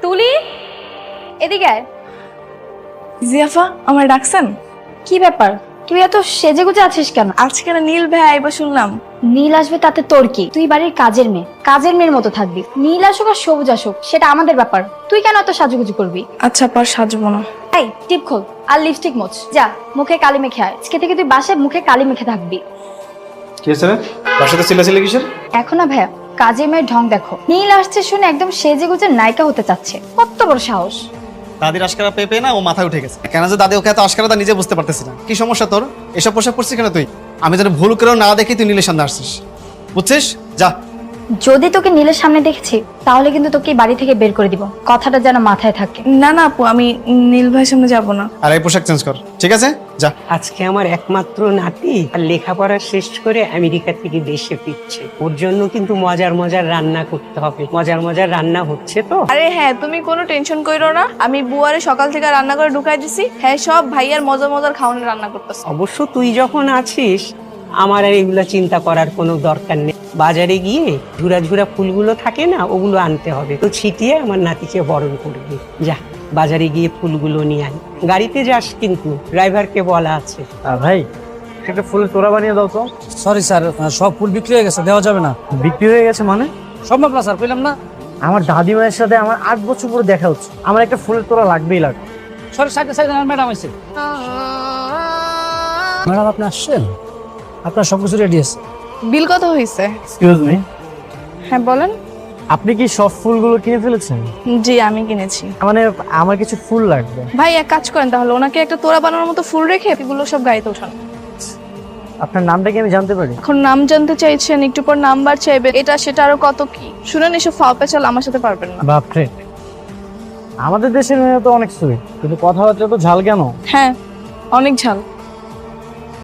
তুলি, এদিকে আয়। জিয়াফা আমার ডাকছেন? কি ব্যাপার, তুই এত সেজে গুজে আছিস কেন? আজকে না নীল ভাই আইবা শুনলাম। নীল আসবে তাতে তোর কি? তুই বাড়ির কাজের মেয়ে, কাজের মেয়ের মতো থাকবি। নীল আসুক আর সবুজ আসুক সেটা আমাদের ব্যাপার, তুই কেন এত সাজুগুজু করবি? আচ্ছা পর সাজবো না। এই টিপ খোল আর লিপস্টিক মোছ, যা মুখে কালি মেখে আয়। আজকে থেকে তুই বাসায় মুখে কালি মেখে থাকবি। কি হয়েছে রে? বাসাতে চিল্লাচিল্লি কিসের? এখন না ভাইয়া, কাজের মেয়ের ঢং দেখো। নীল আসছে শুনে একদম সেজে গুজে নায়িকা হতে চাচ্ছে, কত বড় সাহস! দাদির আশকারা পেয়ে পেয়ে না ও মাথায় উঠে গেছে। কেন যে দাদি ওকে এত আশকারা তা নিজে বুঝতে পারতেছি না। কি সমস্যা তোর? এসব পোশাক পরছিস কেন তুই? আমি যেন ভুল করেও না দেখি তুই নীলের সামনে আসছিস, বুঝছিস? যা। যদি তোকে নীলের সামনে দেখেছি তাহলে কিন্তু তোকে এই বাড়ি থেকে বের করে দিব, কথাটা যেন মাথায় থাকে। না না আপু, আমি নীল ভাইয়ের সামনে যাব না। আর এই পোশাক চেঞ্জ কর, ঠিক আছে? যা। আজকে আমার একমাত্র নাতি আর লেখাপড়া শেষ করে আমেরিকা থেকে দেশে ফিরছে। ওর জন্য কিন্তু মজার মজার রান্না করতে হবে। মজার মজার রান্না হচ্ছে তো। আরে হ্যাঁ, তুমি কোনো টেনশন কইরো না, আমি বুয়ারে সকাল থেকে রান্না করে ঢুকাই দিছি। হ্যাঁ, সব ভাইয়ার মজার মজার খাওয়ানোর রান্না করতেছে। অবশ্য তুই যখন আছিস আমার আর এগুলো চিন্তা করার কোনো দরকার নেই। বাজারে গিয়ে ঝুরা ঝুরা ফুলগুলো থাকে না, ওগুলো আনতে হবে। তো ছিটিয়ে আমার নাতিকে বরণ করবি। যা বাজারে গিয়ে ফুলগুলো নিয়ে আয়। গাড়িতে যাস কিন্তু, ড্রাইভারকে বলা আছে। ভাই একটা ফুলের তোড়া বানিয়ে দাও তো। সরি স্যার, সব ফুল বিক্রি হয়ে গেছে, দেওয়া যাবে না। বিক্রি হয়ে গেছে মানে? সম্ভব না স্যার, কইলাম না। আমার দাদিমায়ের সাথে আমার 8 বছর পরে দেখা হচ্ছে, আমার একটা ফুলের তোড়া লাগবেই লাগবে। সরি, সাইডে সাইডে ম্যাডাম আছে। ম্যাডাম আপনি আসছেন? আপনার সব কিছু রেডি আছে। বিল কত হয়েছে? এক্সকিউজ মি, হ্যাঁ বলেন। আপনি কি সব ফুলগুলো কিনে ফেলেছেন? জি আমি কিনেছি। মানে আমার কিছু ফুল লাগবে। ভাই এক কাজ করেন তাহলে, ওনাকে একটা তোড়া বানানোর মতো ফুল রেখে এগুলো সব গাড়িতে উঠান। আপনার নামটা কি আমি জানতে পারি? এখন নাম জানতে চাইছেন, একটু পর নাম্বার চাইবেন, এটা সেটা আরো কত কি। শুনেন, এসব ফাও পেঁচাল আমার সাথে পারবেন না। বাপরে, আমাদের দেশের মেয়ে তো অনেক সুইট, কিন্তু কথাবার্তা তো ঝাল কেন? হ্যাঁ অনেক ঝাল।